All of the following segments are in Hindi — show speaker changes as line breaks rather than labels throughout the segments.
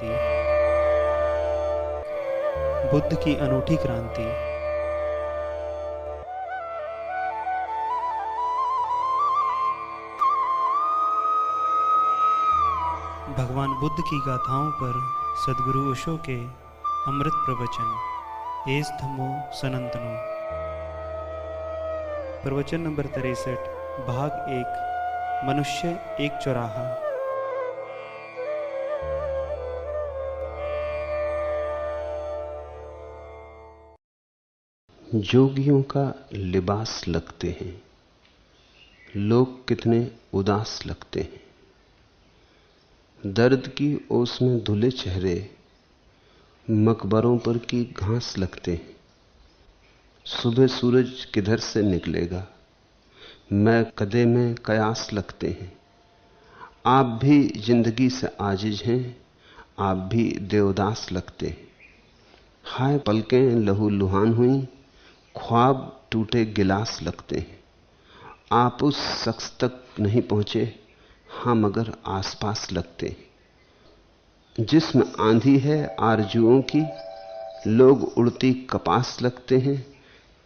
क्रांति, बुद्ध की अनूठी क्रांति। भगवान बुद्ध की गाथाओं पर सद्गुरु ओशो के अमृत प्रवचन। एस धम्मो सनातनो। प्रवचन नंबर 63, भाग 1, मनुष्य एक चौराहा।
जोगियों का लिबास लगते हैं, लोग कितने उदास लगते हैं। दर्द की ओस में धुले चेहरे मकबरों पर की घास लगते हैं। सुबह सूरज किधर से निकलेगा, मैं कदे में कयास लगते हैं। आप भी जिंदगी से आजिज हैं, आप भी देवदास लगते हैं। हाय पलकें लहू लुहान हुई, ख्वाब टूटे गिलास लगते हैं। आप उस शख्स तक नहीं पहुंचे, हां मगर आसपास लगते हैं। जिसमें आंधी है आरजुओं की, लोग उड़ती कपास लगते हैं।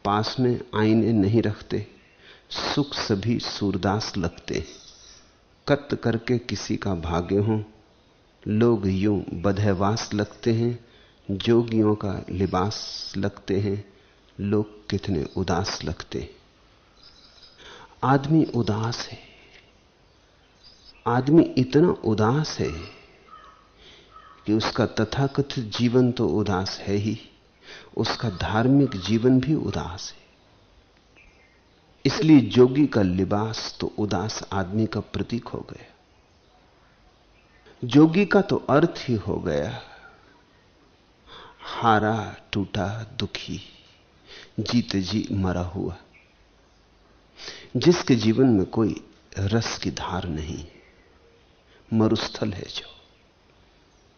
पास में आईने नहीं रखते, सुख सभी सूरदास लगते हैं। कत्ल करके किसी का भाग्य हो, लोग यूं बदहवास लगते हैं। जोगियों का लिबास लगते हैं, लोग कितने उदास लगते हैं। आदमी उदास है, आदमी इतना उदास है कि उसका तथाकथित जीवन तो उदास है ही, उसका धार्मिक जीवन भी उदास है। इसलिए जोगी का लिबास तो उदास आदमी का प्रतीक हो गया। जोगी का तो अर्थ ही हो गया हारा टूटा दुखी, जीते जी मरा हुआ। जिसके जीवन में कोई रस की धार नहीं, मरुस्थल है जो।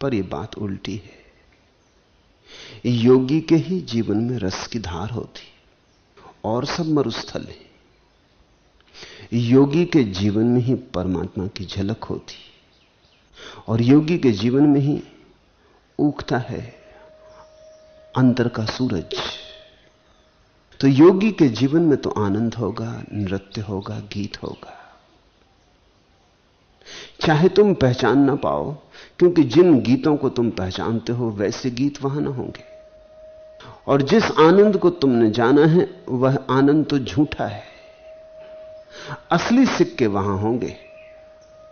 पर यह बात उल्टी है। योगी के ही जीवन में रस की धार होती और सब मरुस्थल है। योगी के जीवन में ही परमात्मा की झलक होती और योगी के जीवन में ही उगता है अंतर का सूरज। तो योगी के जीवन में तो आनंद होगा, नृत्य होगा, गीत होगा, चाहे तुम पहचान ना पाओ, क्योंकि जिन गीतों को तुम पहचानते हो वैसे गीत वहां ना होंगे। और जिस आनंद को तुमने जाना है वह आनंद तो झूठा है। असली सिक्के वहां होंगे।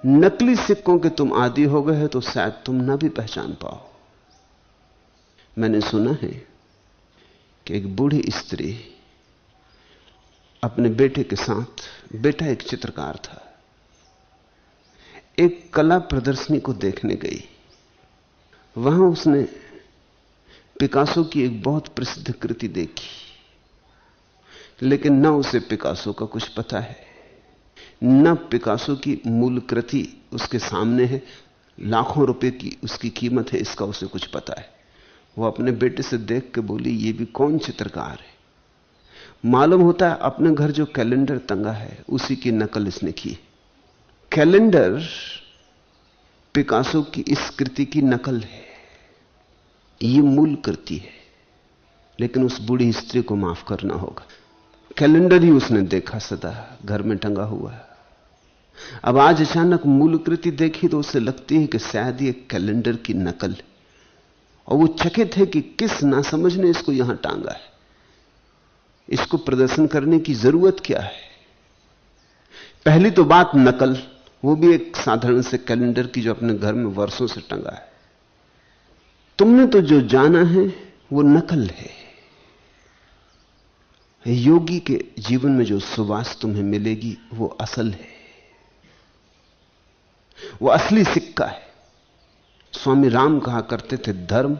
नकली सिक्कों के तुम आदी हो गए हो तो शायद तुम ना भी पहचान पाओ। मैंने सुना है कि एक बूढ़ी स्त्री अपने बेटे के साथ, बेटा एक चित्रकार था, एक कला प्रदर्शनी को देखने गई। वहां उसने पिकासो की एक बहुत प्रसिद्ध कृति देखी, लेकिन न उसे पिकासो का कुछ पता है, न पिकासो की मूल कृति उसके सामने है। लाखों रुपए की उसकी कीमत है, इसका उसे कुछ पता है। वो अपने बेटे से देख के बोली, ये भी कौन चित्रकार है? मालूम होता है अपने घर जो कैलेंडर टंगा है उसी की नकल इसने की। कैलेंडर पिकासो की इस कृति की नकल है, ये मूल कृति है। लेकिन उस बूढ़ी स्त्री को माफ करना होगा। कैलेंडर ही उसने देखा सदा घर में टंगा हुआ है। अब आज अचानक मूल कृति देखी तो उसे लगती है कि शायद ये कैलेंडर की नकल है। और वो चकित है कि किस नासमझ ने इसको यहां टांगा है। इसको प्रदर्शन करने की जरूरत क्या है? पहली तो बात नकल, वो भी एक साधारण से कैलेंडर की जो अपने घर में वर्षों से टंगा है। तुमने तो जो जाना है वो नकल है। योगी के जीवन में जो सुवास तुम्हें मिलेगी वो असल है, वो असली सिक्का है। स्वामी राम कहा करते थे, धर्म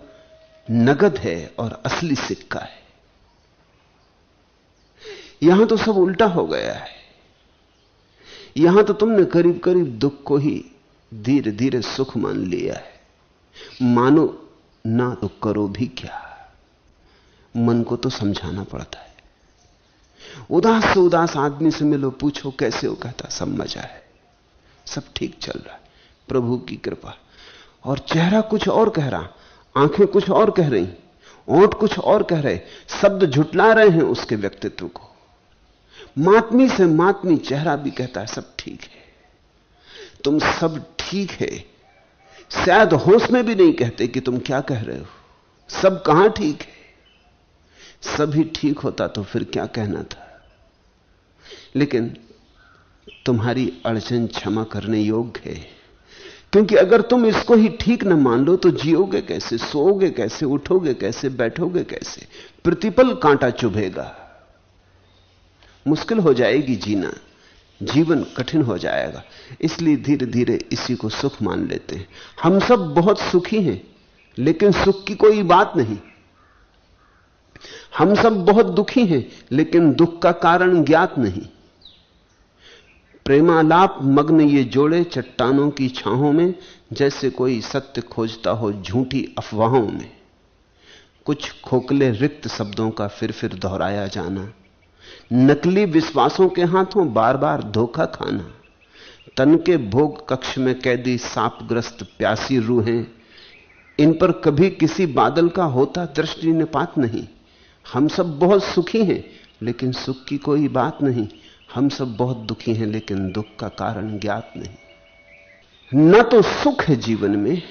नगद है और असली सिक्का है। यहां तो सब उल्टा हो गया है। यहां तो तुमने करीब करीब दुख को ही धीरे धीरे सुख मान लिया है। मानो ना तो करो भी क्या, मन को तो समझाना पड़ता है। उदास से उदास आदमी से मिलो, पूछो कैसे हो, कहता सब मजा है, सब ठीक चल रहा है, प्रभु की कृपा। और चेहरा कुछ और कह रहा, आंखें कुछ और कह रही, ओंठ कुछ और कह रहे, शब्द झुटला रहे हैं उसके व्यक्तित्व को। मातमी से मातमी चेहरा भी कहता है सब ठीक है, तुम सब ठीक है। शायद होश में भी नहीं कहते कि तुम क्या कह रहे हो। सब कहां ठीक है? सभी ठीक होता तो फिर क्या कहना था। लेकिन तुम्हारी अड़चन क्षमा करने योग्य है, क्योंकि अगर तुम इसको ही ठीक न मान लो तो जियोगे कैसे, सोओगे कैसे, उठोगे कैसे, बैठोगे कैसे? प्रतिपल कांटा चुभेगा, मुश्किल हो जाएगी जीना, जीवन कठिन हो जाएगा। इसलिए धीरे धीरे इसी को सुख मान लेते हैं। हम सब बहुत सुखी हैं, लेकिन सुख की कोई बात नहीं। हम सब बहुत दुखी हैं, लेकिन दुख का कारण ज्ञात नहीं। प्रेमालाप मग्न ये जोड़े चट्टानों की छाहों में, जैसे कोई सत्य खोजता हो झूठी अफवाहों में। कुछ खोखले रिक्त शब्दों का फिर फिर दोहराया जाना, नकली विश्वासों के हाथों बार बार धोखा खाना। तन के भोग कक्ष में कैदी सांपग्रस्त प्यासी रूहें, इन पर कभी किसी बादल का होता दृष्टि निपात नहीं। हम सब बहुत सुखी हैं, लेकिन सुख की कोई बात नहीं। हम सब बहुत दुखी हैं, लेकिन दुख का कारण ज्ञात नहीं। न तो सुख है जीवन में,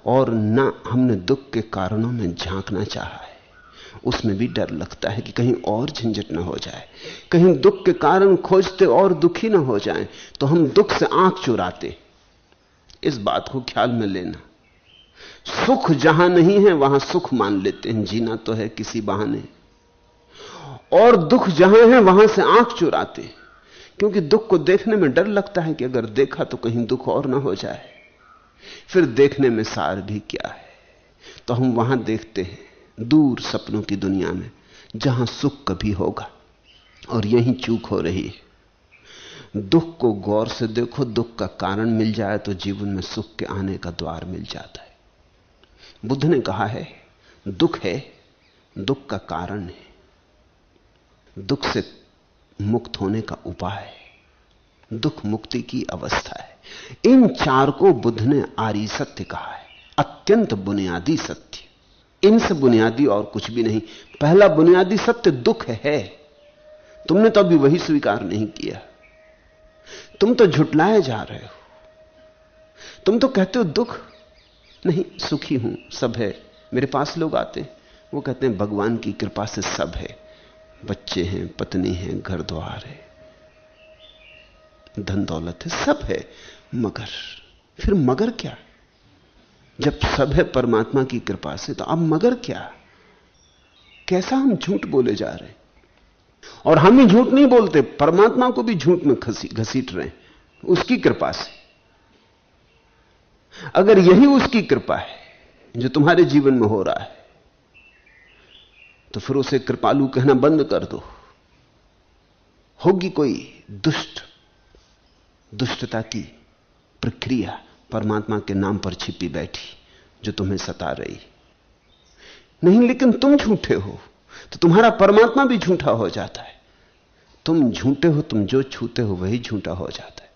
और न हमने दुख के कारणों में झांकना चाहा है। उसमें भी डर लगता है कि कहीं और झंझट न हो जाए, कहीं दुख के कारण खोजते और दुखी न हो जाएं, तो हम दुख से आंख चुराते। इस बात को ख्याल में लेना। सुख जहां नहीं है वहां सुख मान लेते हैं, जीना तो है किसी बहाने। और दुख जहां है वहां से आंख चुराते, क्योंकि दुख को देखने में डर लगता है कि अगर देखा तो कहीं दुख और ना हो जाए। फिर देखने में सार भी क्या है, तो हम वहां देखते हैं दूर सपनों की दुनिया में, जहां सुख कभी होगा। और यही चूक हो रही है। दुख को गौर से देखो, दुख का कारण मिल जाए तो जीवन में सुख के आने का द्वार मिल जाता है। बुद्ध ने कहा है, दुख है, दुख का कारण है, दुख से मुक्त होने का उपाय है, दुख मुक्ति की अवस्था है। इन चार को बुद्ध ने आर्य सत्य कहा है, अत्यंत बुनियादी सत्य। इनसे बुनियादी और कुछ भी नहीं। पहला बुनियादी सत्य दुख है। तुमने तो अभी वही स्वीकार नहीं किया। तुम तो झुटलाए जा रहे हो। तुम तो कहते हो दुख नहीं, सुखी हूं, सब है। मेरे पास लोग आते हैं, वो कहते हैं भगवान की कृपा से सब है, बच्चे हैं, पत्नी है, घर द्वार है, धन दौलत है, सब है। मगर फिर मगर क्या? जब सब है परमात्मा की कृपा से, तो अब मगर क्या? कैसा हम झूठ बोले जा रहे हैं। और हम ही झूठ नहीं बोलते, परमात्मा को भी झूठ में घसीट रहे हैं उसकी कृपा से। अगर यही उसकी कृपा है जो तुम्हारे जीवन में हो रहा है, तो फिर उसे कृपालु कहना बंद कर दो। होगी कोई दुष्टता की प्रक्रिया परमात्मा के नाम पर छिपी बैठी, जो तुम्हें सता रही नहीं। लेकिन तुम झूठे हो तो तुम्हारा परमात्मा भी झूठा हो जाता है। तुम झूठे हो, तुम जो छूते हो वही झूठा हो जाता है।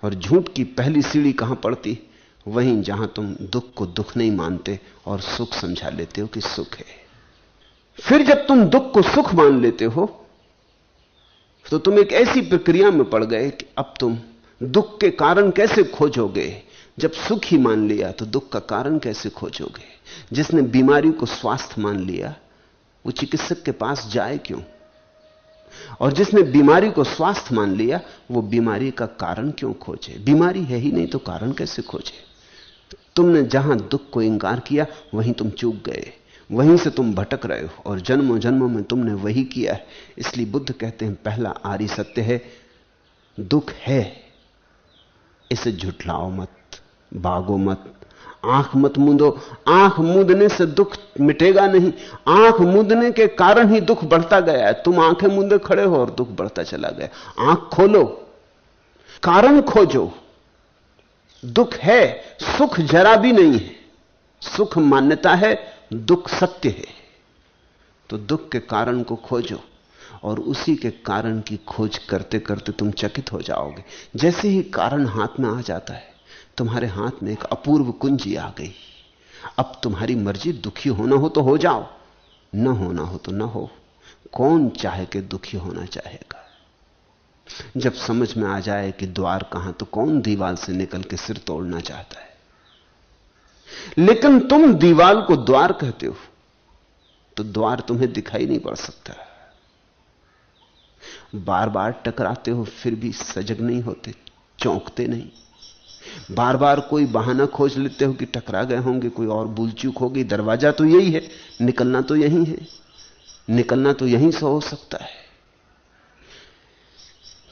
और झूठ की पहली सीढ़ी कहां पड़ती? वहीं जहां तुम दुख को दुख नहीं मानते और सुख समझा लेते हो कि सुख है। फिर जब तुम दुख को सुख मान लेते हो, तो तुम एक ऐसी प्रक्रिया में पड़ गए कि अब तुम दुख के कारण कैसे खोजोगे। जब सुख ही मान लिया तो दुख का कारण कैसे खोजोगे? जिसने बीमारी को स्वास्थ्य मान लिया, वो चिकित्सक के पास जाए क्यों? और जिसने बीमारी को स्वास्थ्य मान लिया, वो बीमारी का कारण क्यों खोजे? बीमारी है ही नहीं तो कारण कैसे खोजे? तुमने जहां दुख को इंकार किया, वहीं तुम चूक गए, वहीं से तुम भटक रहे हो, और जन्मों जन्मों में तुमने वही किया है। इसलिए बुद्ध कहते हैं, पहला आर्य सत्य है, दुख है, इसे झुठलाओ मत, भागो मत, आंख मत मूंदो। आंख मूंदने से दुख मिटेगा नहीं, आंख मूंदने के कारण ही दुख बढ़ता गया है। तुम आंखें मूंदे खड़े हो और दुख बढ़ता चला गया। आंख खोलो, कारण खोजो। दुख है, सुख जरा भी नहीं है। सुख मान्यता है, दुख सत्य है। तो दुख के कारण को खोजो, और उसी के कारण की खोज करते करते तुम चकित हो जाओगे। जैसे ही कारण हाथ में आ जाता है, तुम्हारे हाथ में एक अपूर्व कुंजी आ गई। अब तुम्हारी मर्जी, दुखी होना हो तो हो जाओ, न होना हो तो न हो। कौन चाहे कि दुखी होना चाहेगा? जब समझ में आ जाए कि द्वार कहां, तो कौन दीवार से निकल के सिर तोड़ना चाहता है? लेकिन तुम दीवार को द्वार कहते हो, तो द्वार तुम्हें दिखाई नहीं पड़ सकता। बार बार टकराते हो, फिर भी सजग नहीं होते, चौंकते नहीं। बार बार कोई बहाना खोज लेते हो कि टकरा गए होंगे, कोई और भूल चूक होगी। दरवाजा तो यही है, निकलना तो यही है, निकलना तो यहीं से हो सकता है।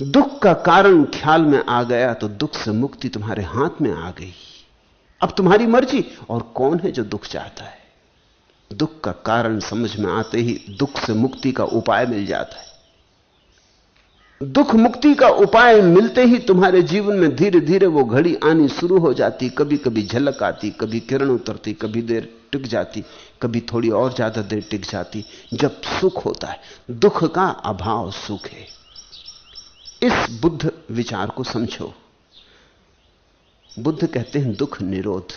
दुख का कारण ख्याल में आ गया तो दुख से मुक्ति तुम्हारे हाथ में आ गई। अब तुम्हारी मर्जी। और कौन है जो दुख चाहता है? दुख का कारण समझ में आते ही दुख से मुक्ति का उपाय मिल जाता है। दुख मुक्ति का उपाय मिलते ही तुम्हारे जीवन में धीरे धीरे वो घड़ी आनी शुरू हो जाती। कभी कभी झलक आती, कभी किरण उतरती, कभी देर टिक जाती, कभी थोड़ी और ज्यादा देर टिक जाती, जब सुख होता है। दुख का अभाव सुख है। इस बुद्ध विचार को समझो। बुद्ध कहते हैं दुख निरोध।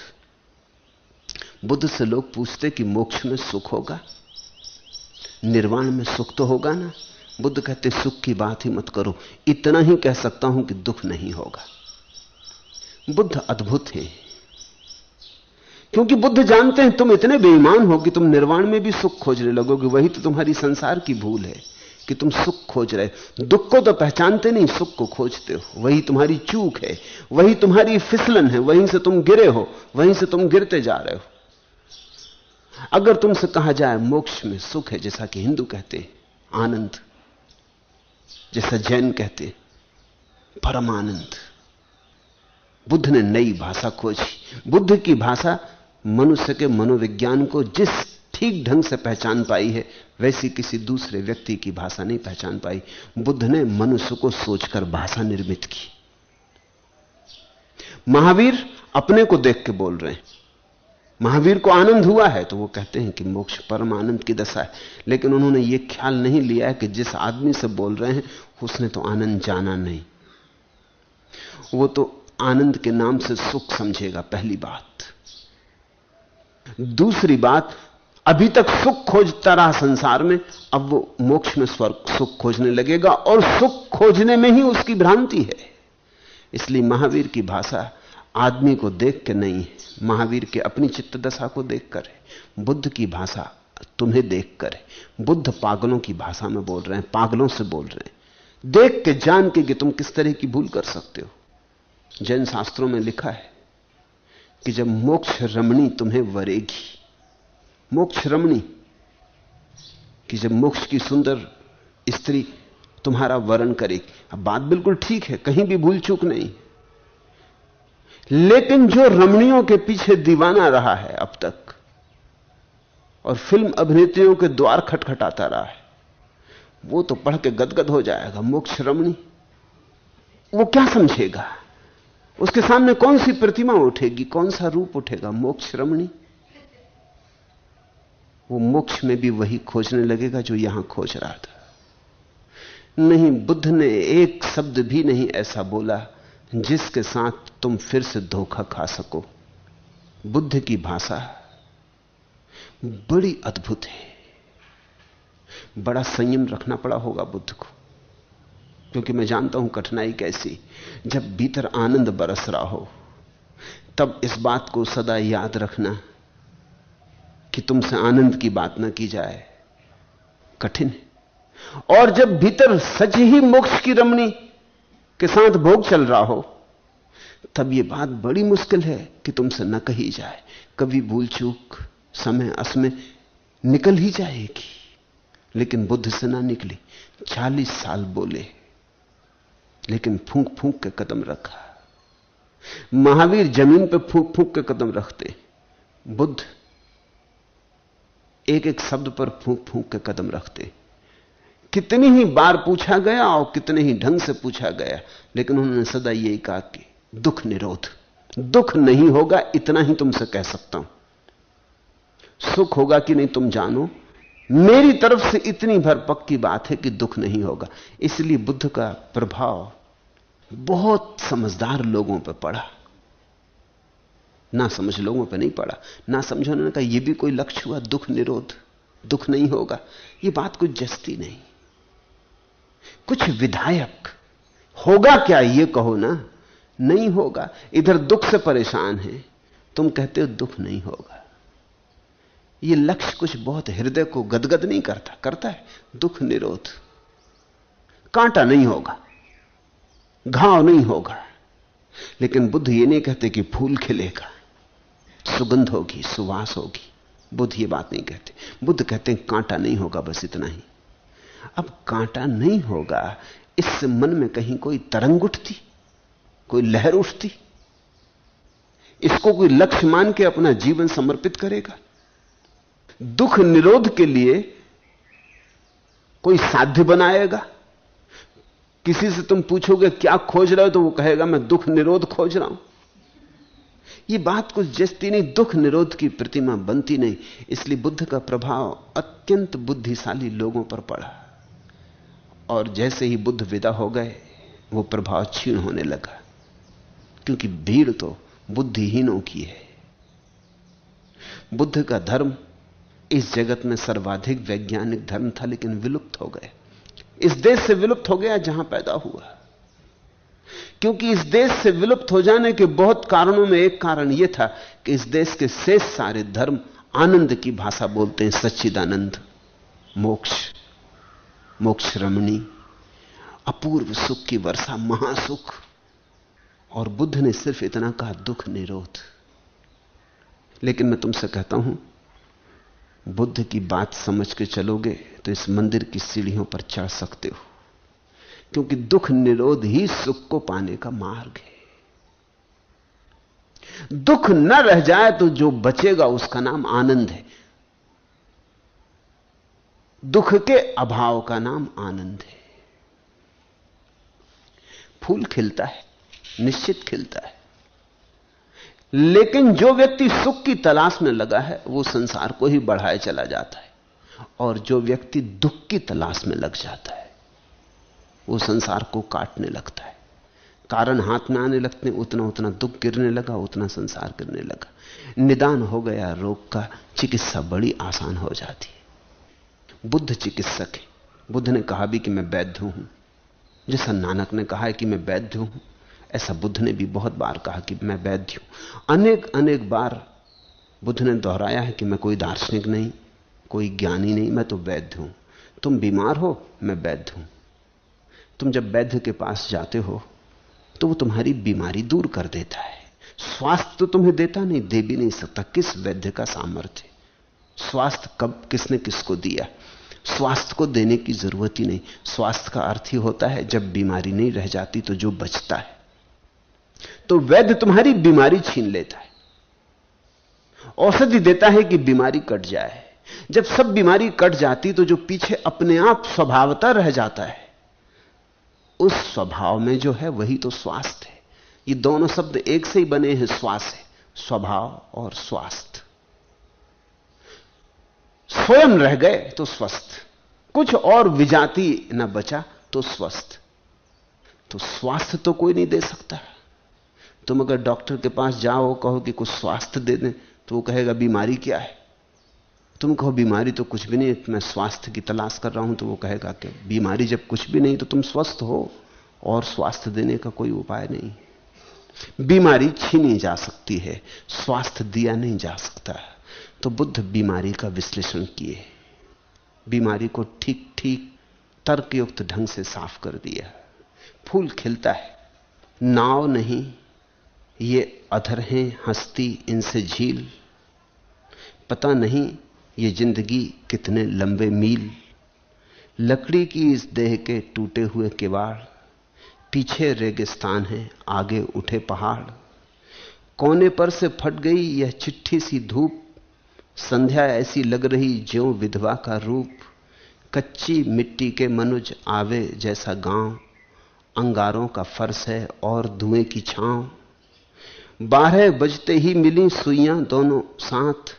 बुद्ध से लोग पूछते कि मोक्ष में सुख होगा, निर्वाण में सुख तो होगा ना? बुद्ध कहते सुख की बात ही मत करो, इतना ही कह सकता हूं कि दुख नहीं होगा। बुद्ध अद्भुत हैं, क्योंकि बुद्ध जानते हैं तुम इतने बेईमान हो कि तुम निर्वाण में भी सुख खोजने लगोगे। वही तो तुम्हारी संसार की भूल है कि तुम सुख खोज रहे। दुख को तो पहचानते नहीं, सुख को खोजते हो। वही तुम्हारी चूक है, वही तुम्हारी फिसलन है, वहीं से तुम गिरे हो, वहीं से तुम गिरते जा रहे हो। अगर तुमसे कहा जाए मोक्ष में सुख है, जैसा कि हिंदू कहते हैं आनंद, जैसा जैन कहते हैं परम आनंद, बुद्ध ने नई भाषा खोजी। बुद्ध की भाषा मनुष्य के मनोविज्ञान को जिस ठीक ढंग से पहचान पाई है, वैसी किसी दूसरे व्यक्ति की भाषा नहीं पहचान पाई। बुद्ध ने मनुष्य को सोचकर भाषा निर्मित की। महावीर अपने को देख के बोल रहे हैं। महावीर को आनंद हुआ है तो वो कहते हैं कि मोक्ष परम आनंद की दशा है। लेकिन उन्होंने ये ख्याल नहीं लिया है कि जिस आदमी से बोल रहे हैं उसने तो आनंद जाना नहीं। वो तो आनंद के नाम से सुख समझेगा, पहली बात। दूसरी बात, अभी तक सुख खोजता रहा संसार में, अब वो मोक्ष में स्वर्ग सुख खोजने लगेगा, और सुख खोजने में ही उसकी भ्रांति है। इसलिए महावीर की भाषा आदमी को देख के नहीं है, महावीर के अपनी चित्त दशा को देखकर है। बुद्ध की भाषा तुम्हें देखकर है। बुद्ध पागलों की भाषा में बोल रहे हैं, पागलों से बोल रहे हैं, देख के जान के कि तुम किस तरह की भूल कर सकते हो। जैन शास्त्रों में लिखा है कि जब मोक्ष रमणी तुम्हें वरेगी, मोक्ष रमणी, कि जब मोक्ष की सुंदर स्त्री तुम्हारा वरण करेगी। अब बात बिल्कुल ठीक है, कहीं भी भूल चूक नहीं। लेकिन जो रमणियों के पीछे दीवाना रहा है अब तक, और फिल्म अभिनेत्रियों के द्वार खटखटाता रहा है, वो तो पढ़ के गदगद हो जाएगा। मोक्ष रमणी, वो क्या समझेगा? उसके सामने कौन सी प्रतिमा उठेगी, कौन सा रूप उठेगा? मोक्ष रमणी। वो मोक्ष में भी वही खोजने लगेगा जो यहां खोज रहा था। नहीं, बुद्ध ने एक शब्द भी नहीं ऐसा बोला जिसके साथ तुम फिर से धोखा खा सको। बुद्ध की भाषा बड़ी अद्भुत है। बड़ा संयम रखना पड़ा होगा बुद्ध को, क्योंकि मैं जानता हूं कठिनाई कैसी। जब भीतर आनंद बरस रहा हो, तब इस बात को सदा याद रखना कि तुमसे आनंद की बात ना की जाए, कठिन है। और जब भीतर सच ही मोक्ष की रमणी के साथ भोग चल रहा हो, तब यह बात बड़ी मुश्किल है कि तुमसे न कही जाए। कभी भूल चूक समय असमय निकल ही जाएगी, लेकिन बुद्ध से ना निकली। 40 साल बोले, लेकिन फूंक फूंक के कदम रखा। महावीर जमीन पे फूंक फूंक के कदम रखते, बुद्ध एक एक शब्द पर फूंक फूंक के कदम रखते। कितनी ही बार पूछा गया और कितने ही ढंग से पूछा गया, लेकिन उन्होंने सदा यही कहा कि दुख निरोध। दुख नहीं होगा, इतना ही तुमसे कह सकता हूं। सुख होगा कि नहीं तुम जानो, मेरी तरफ से इतनी भर पक्की बात है कि दुख नहीं होगा। इसलिए बुद्ध का प्रभाव बहुत समझदार लोगों पर पड़ा। ना समझ लोगों पर नहीं पड़ा। ना समझने ने कहा यह भी कोई लक्ष्य हुआ, दुख निरोध, दुख नहीं होगा। यह बात कुछ जस्ती नहीं, कुछ विधायक। होगा क्या यह कहो ना, नहीं होगा। इधर दुख से परेशान है, तुम कहते हो दुख नहीं होगा। यह लक्ष्य कुछ बहुत हृदय को गदगद नहीं करता, करता है दुख निरोध। कांटा नहीं होगा, घाव नहीं होगा। लेकिन बुद्ध ये नहीं कहते कि फूल खिलेगा, सुगंध होगी, सुवास होगी। बुद्ध ये बात नहीं कहते। बुद्ध कहते हैं कांटा नहीं होगा, बस इतना ही। अब कांटा नहीं होगा, इससे मन में कहीं कोई तरंग उठती, कोई लहर उठती, इसको कोई लक्ष्य मान के अपना जीवन समर्पित करेगा। दुख निरोध के लिए कोई साध्य बनाएगा। किसी से तुम पूछोगे क्या खोज रहे हो, तो वो कहेगा मैं दुख निरोध खोज रहा हूं। ये बात कुछ जस्ती नहीं, दुख निरोध की प्रतिमा बनती नहीं। इसलिए बुद्ध का प्रभाव अत्यंत बुद्धिशाली लोगों पर पड़ा, और जैसे ही बुद्ध विदा हो गए वो प्रभाव क्षीण होने लगा, क्योंकि भीड़ तो बुद्धिहीनों की है। बुद्ध का धर्म इस जगत में सर्वाधिक वैज्ञानिक धर्म था, लेकिन विलुप्त हो गए। इस देश से विलुप्त हो गया जहां पैदा हुआ, क्योंकि इस देश से विलुप्त हो जाने के बहुत कारणों में एक कारण यह था कि इस देश के शेष सारे धर्म आनंद की भाषा बोलते हैं। सच्चिदानंद, मोक्ष, मोक्ष रमणी, अपूर्व सुख की वर्षा, महासुख। और बुद्ध ने सिर्फ इतना कहा, दुख निरोध। लेकिन मैं तुमसे कहता हूं, बुद्ध की बात समझ के चलोगे तो इस मंदिर की सीढ़ियों पर चढ़ सकते हो, क्योंकि दुख निरोध ही सुख को पाने का मार्ग है। दुख न रह जाए तो जो बचेगा उसका नाम आनंद है। दुख के अभाव का नाम आनंद है। फूल खिलता है, निश्चित खिलता है, लेकिन जो व्यक्ति सुख की तलाश में लगा है वो संसार को ही बढ़ाए चला जाता है, और जो व्यक्ति दुख की तलाश में लग जाता है वो संसार को काटने लगता है। कारण हाथ में आने लगते हैं, उतना उतना दुख गिरने लगा, उतना संसार गिरने लगा। निदान हो गया रोग का, चिकित्सा बड़ी आसान हो जाती है। बुद्ध चिकित्सक है। बुद्ध ने कहा भी कि मैं वैद्य हूं, जैसा नानक ने कहा है कि मैं वैद्य हूं, ऐसा बुद्ध ने भी बहुत बार कहा कि मैं वैद्य हूं। अनेक अनेक बार बुद्ध ने दोहराया है कि मैं कोई दार्शनिक नहीं, कोई ज्ञानी नहीं, मैं तो वैद्य हूं। तुम बीमार हो, मैं वैद्य हूं। तुम जब वैद्य के पास जाते हो तो वो तुम्हारी बीमारी दूर कर देता है। स्वास्थ्य तो तुम्हें देता नहीं, दे भी नहीं सकता। किस वैद्य का सामर्थ्य? स्वास्थ्य कब किसने किसको दिया? स्वास्थ्य को देने की जरूरत ही नहीं। स्वास्थ्य का अर्थ ही होता है जब बीमारी नहीं रह जाती तो जो बचता है। तो वैद्य तुम्हारी बीमारी छीन लेता है, औषधि देता है कि बीमारी कट जाए। जब सब बीमारी कट जाती तो जो पीछे अपने आप स्वभावता रह जाता है, उस स्वभाव में जो है वही तो स्वास्थ्य है। ये दोनों शब्द एक से ही बने हैं, श्वास है, स्वभाव और स्वास्थ्य। स्वयं रह गए तो स्वस्थ, कुछ और विजाति न बचा तो स्वस्थ। तो स्वास्थ्य तो कोई नहीं दे सकता। तुम अगर डॉक्टर के पास जाओ, कहो कि कुछ स्वास्थ्य दे दें, तो वो कहेगा बीमारी क्या है। तुम कहो बीमारी तो कुछ भी नहीं, मैं स्वास्थ्य की तलाश कर रहा हूं, तो वो कहेगा कि बीमारी जब कुछ भी नहीं तो तुम स्वस्थ हो, और स्वास्थ्य देने का कोई उपाय नहीं। बीमारी छीनी जा सकती है, स्वास्थ्य दिया नहीं जा सकता। तो बुद्ध बीमारी का विश्लेषण किए, बीमारी को ठीक ठीक तर्कयुक्त ढंग से साफ कर दिया। फूल खिलता है, नाव नहीं ये अधर हैं हंसती इनसे झील, पता नहीं ये जिंदगी कितने लंबे मील। लकड़ी की इस देह के टूटे हुए किवाड़, पीछे रेगिस्तान है आगे उठे पहाड़। कोने पर से फट गई यह चिट्ठी सी धूप, संध्या ऐसी लग रही ज्यों विधवा का रूप। कच्ची मिट्टी के मनुज आवे जैसा गांव, अंगारों का फर्श है और धुएं की छांव। 12 बजते ही मिली सुइयां दोनों साथ,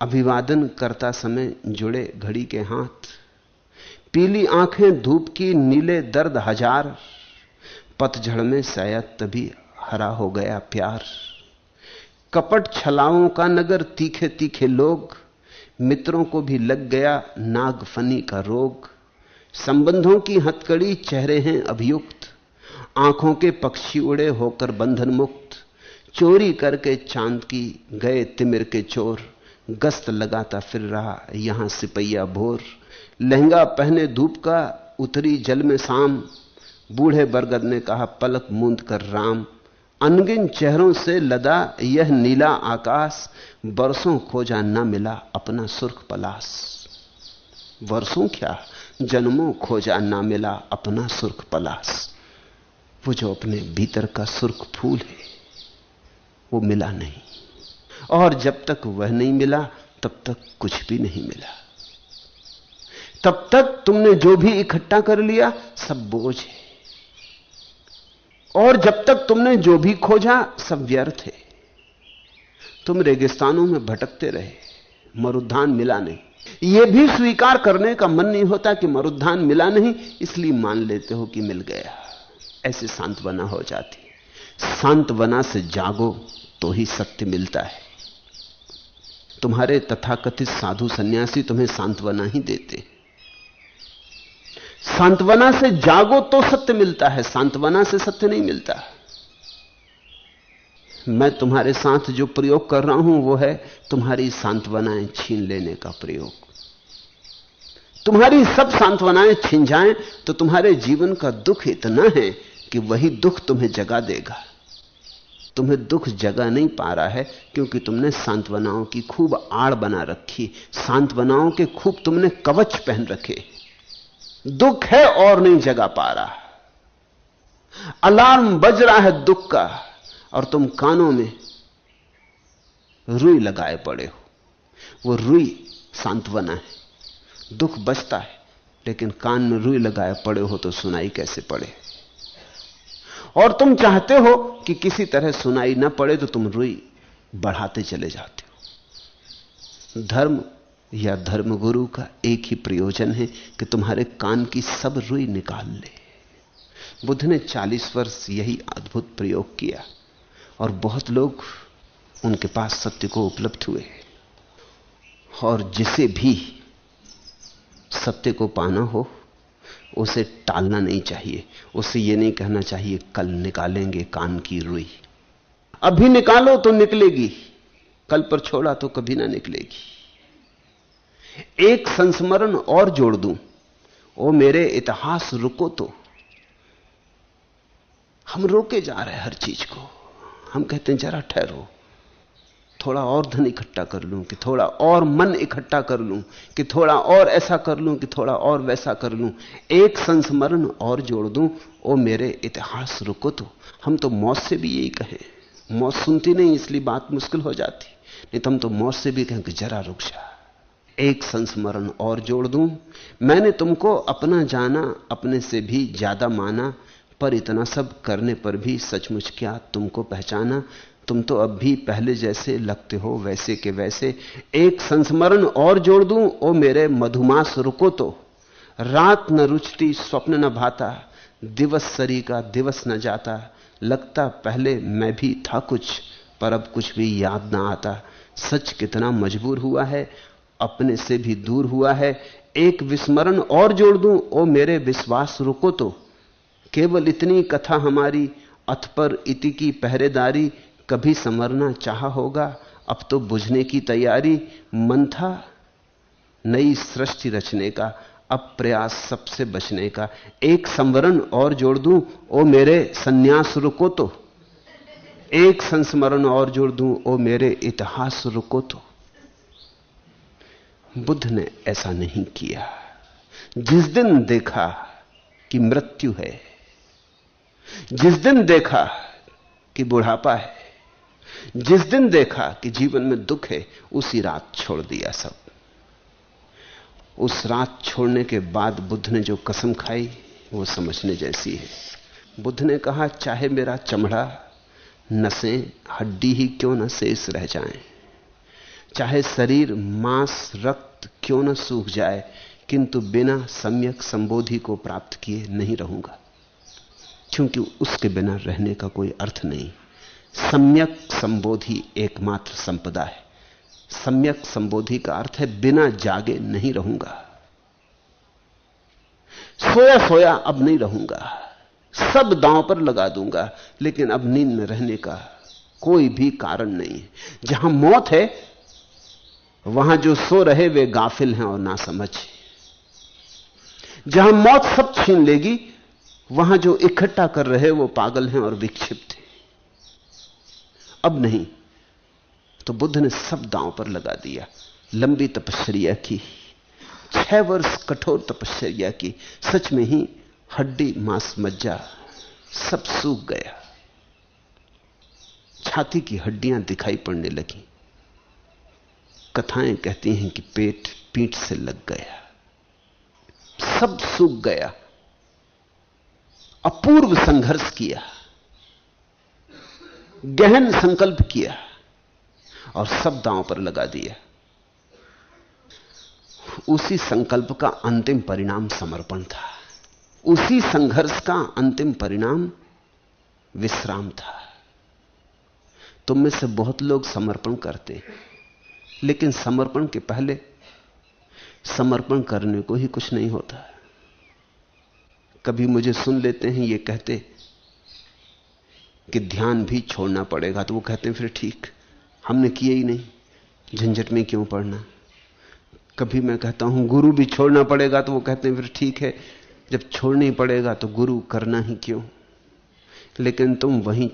अभिवादन करता समय जुड़े घड़ी के हाथ। पीली आंखें धूप की, नीले दर्द हजार, पतझड़ में शायद तभी हरा हो गया प्यार। कपट छलाओं का नगर, तीखे तीखे लोग, मित्रों को भी लग गया नागफनी का रोग। संबंधों की हथकड़ी चेहरे हैं अभियुक्त, आंखों के पक्षी उड़े होकर बंधन मुक्त। चोरी करके चांद की गए तिमिर के चोर, गश्त लगाता फिर रहा यहां सिपैया भोर। लहंगा पहने धूप का उतरी जल में शाम, बूढ़े बरगद ने कहा पलक मूंद कर राम। अनगिन चेहरों से लदा यह नीला आकाश, बरसों खोजा न मिला अपना सुर्ख पलाश। वर्षों क्या जन्मों खोजा ना मिला अपना सुर्ख पलाश। वो जो अपने भीतर का सुर्ख फूल है वो मिला नहीं, और जब तक वह नहीं मिला तब तक कुछ भी नहीं मिला। तब तक तुमने जो भी इकट्ठा कर लिया सब बोझ है, और जब तक तुमने जो भी खोजा सब व्यर्थ है। तुम रेगिस्तानों में भटकते रहे, मरुद्धान मिला नहीं। यह भी स्वीकार करने का मन नहीं होता कि मरुद्धान मिला नहीं, इसलिए मान लेते हो कि मिल गया। ऐसे सांत्वना हो जाती। सांत्वना से जागो तो ही सत्य मिलता है। तुम्हारे तथाकथित साधु सन्यासी तुम्हें सांत्वना ही देते। सांत्वना से जागो तो सत्य मिलता है, सांत्वना से सत्य नहीं मिलता। मैं तुम्हारे साथ जो प्रयोग कर रहा हूं वो है तुम्हारी सांत्वनाएं छीन लेने का प्रयोग। तुम्हारी सब सांत्वनाएं छिन जाएं तो तुम्हारे जीवन का दुख इतना है कि वही दुख तुम्हें जगा देगा। तुम्हें दुख जगा नहीं पा रहा है क्योंकि तुमने सांत्वनाओं की खूब आड़ बना रखी, सांत्वनाओं के खूब तुमने कवच पहन रखे। दुख है और नहीं जगा पा रहा। अलार्म बज रहा है दुख का और तुम कानों में रुई लगाए पड़े हो। वो रुई सांत्वना है। दुख बजता है लेकिन कान में रुई लगाए पड़े हो तो सुनाई कैसे पड़े। और तुम चाहते हो कि किसी तरह सुनाई ना पड़े तो तुम रुई बढ़ाते चले जाते हो। धर्म या धर्मगुरु का एक ही प्रयोजन है कि तुम्हारे कान की सब रुई निकाल ले। बुद्ध ने 40 वर्ष यही अद्भुत प्रयोग किया और बहुत लोग उनके पास सत्य को उपलब्ध हुए। और जिसे भी सत्य को पाना हो उसे टालना नहीं चाहिए। उसे यह नहीं कहना चाहिए कल निकालेंगे कान की रुई। अभी निकालो तो निकलेगी, कल पर छोड़ा तो कभी ना निकलेगी। एक संस्मरण और जोड़ दूं, ओ मेरे इतिहास रुको तो। हम रोके जा रहे हैं हर चीज को। हम कहते हैं जरा ठहरो, थोड़ा और धन इकट्ठा कर लूं, कि थोड़ा और मन इकट्ठा कर लूं, कि थोड़ा और ऐसा कर लूं, कि थोड़ा और वैसा कर लूं। एक संस्मरण और जोड़ दूं, ओ मेरे इतिहास रुको तो। हम तो मौत से भी यही कहें। मौत सुनती नहीं इसलिए बात मुश्किल हो जाती, नहीं तो हम तो मौत से भी कहें कि जरा रुक जा। एक संस्मरण और जोड़ दूं, मैंने तुमको अपना जाना, अपने से भी ज्यादा माना, पर इतना सब करने पर भी सचमुच क्या तुमको पहचाना। तुम तो अब भी पहले जैसे लगते हो वैसे के वैसे। एक संस्मरण और जोड़ दूं, ओ मेरे मधुमास रुको तो। रात न रुचती स्वप्न न भाता, दिवस सरी का दिवस न जाता। लगता पहले मैं भी था कुछ, पर अब कुछ भी याद ना आता। सच कितना मजबूर हुआ है, अपने से भी दूर हुआ है। एक विस्मरण और जोड़ दूं, ओ मेरे विश्वास रुको तो। केवल इतनी कथा हमारी, अथ पर इति की पहरेदारी। कभी संवरना चाहा होगा, अब तो बुझने की तैयारी। मन था नई सृष्टि रचने का, अब प्रयास सबसे बचने का। एक संवरण और जोड़ दूं, ओ मेरे सन्यास रुको तो। एक संस्मरण और जोड़ दूं, ओ मेरे इतिहास रुको तो। बुद्ध ने ऐसा नहीं किया। जिस दिन देखा कि मृत्यु है, जिस दिन देखा कि बुढ़ापा है, जिस दिन देखा कि जीवन में दुख है, उसी रात छोड़ दिया सब। उस रात छोड़ने के बाद बुद्ध ने जो कसम खाई वो समझने जैसी है। बुद्ध ने कहा, चाहे मेरा चमड़ा, नसें, हड्डी ही क्यों न शेष रह जाएं, चाहे शरीर, मांस, रक्त क्यों न सूख जाए, किंतु बिना सम्यक संबोधि को प्राप्त किए नहीं रहूंगा। क्योंकि उसके बिना रहने का कोई अर्थ नहीं। सम्यक संबोधि एकमात्र संपदा है। सम्यक संबोधि का अर्थ है बिना जागे नहीं रहूंगा, सोया सोया अब नहीं रहूंगा, सब दांव पर लगा दूंगा, लेकिन अब नींद में रहने का कोई भी कारण नहीं है। जहां मौत है वहां जो सो रहे वे गाफिल हैं और नासमझ। जहां मौत सब छीन लेगी वहां जो इकट्ठा कर रहे वो पागल हैं और विक्षिप्त हैं। अब नहीं, तो बुद्ध ने सब दांव पर लगा दिया। लंबी तपश्चर्या की, 6 वर्ष कठोर तपश्चर्या की, सच में ही हड्डी मांस मज्जा सब सूख गया, छाती की हड्डियां दिखाई पड़ने लगी। कथाएं कहती हैं कि पेट पीठ से लग गया, सब सूख गया। अपूर्व संघर्ष किया, गहन संकल्प किया और सब दांव पर लगा दिया। उसी संकल्प का अंतिम परिणाम समर्पण था, उसी संघर्ष का अंतिम परिणाम विश्राम था। तुम में से बहुत लोग समर्पण करते, लेकिन समर्पण के पहले समर्पण करने को ही कुछ नहीं होता। कभी मुझे सुन लेते हैं ये कहते कि ध्यान भी छोड़ना पड़ेगा, तो वो कहते हैं फिर ठीक, हमने किया ही नहीं, झंझट में क्यों पड़ना। कभी मैं कहता हूं गुरु भी छोड़ना पड़ेगा, तो वो कहते हैं फिर ठीक है, जब छोड़ना ही पड़ेगा तो गुरु करना ही क्यों। लेकिन तुम वही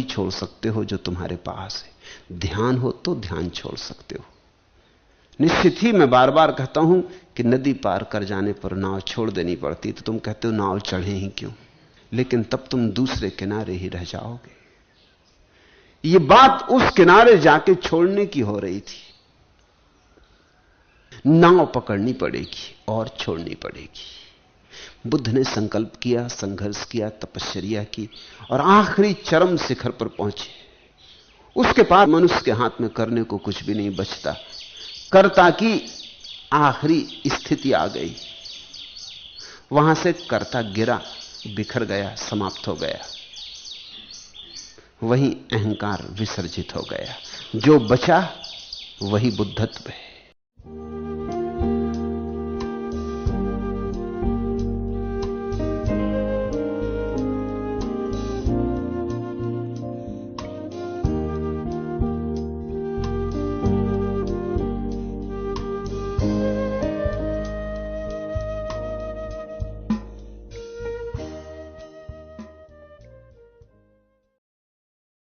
छोड़ सकते हो जो तुम्हारे पास है। ध्यान हो तो ध्यान छोड़ सकते हो। निश्चित ही मैं बार बार कहता हूं कि नदी पार कर जाने पर नाव छोड़ देनी पड़ती, तो तुम कहते हो नाव चढ़े ही क्यों, लेकिन तब तुम दूसरे किनारे ही रह जाओगे। यह बात उस किनारे जाके छोड़ने की हो रही थी। नाव पकड़नी पड़ेगी और छोड़नी पड़ेगी। बुद्ध ने संकल्प किया, संघर्ष किया, तपश्चर्या की और आखिरी चरम शिखर पर पहुंचे। उसके बाद मनुष्य के हाथ में करने को कुछ भी नहीं बचता। कर्ता की आखिरी स्थिति आ गई, वहां से कर्ता गिरा, बिखर गया, समाप्त हो गया। वही अहंकार विसर्जित हो गया। जो बचा वही बुद्धत्व है।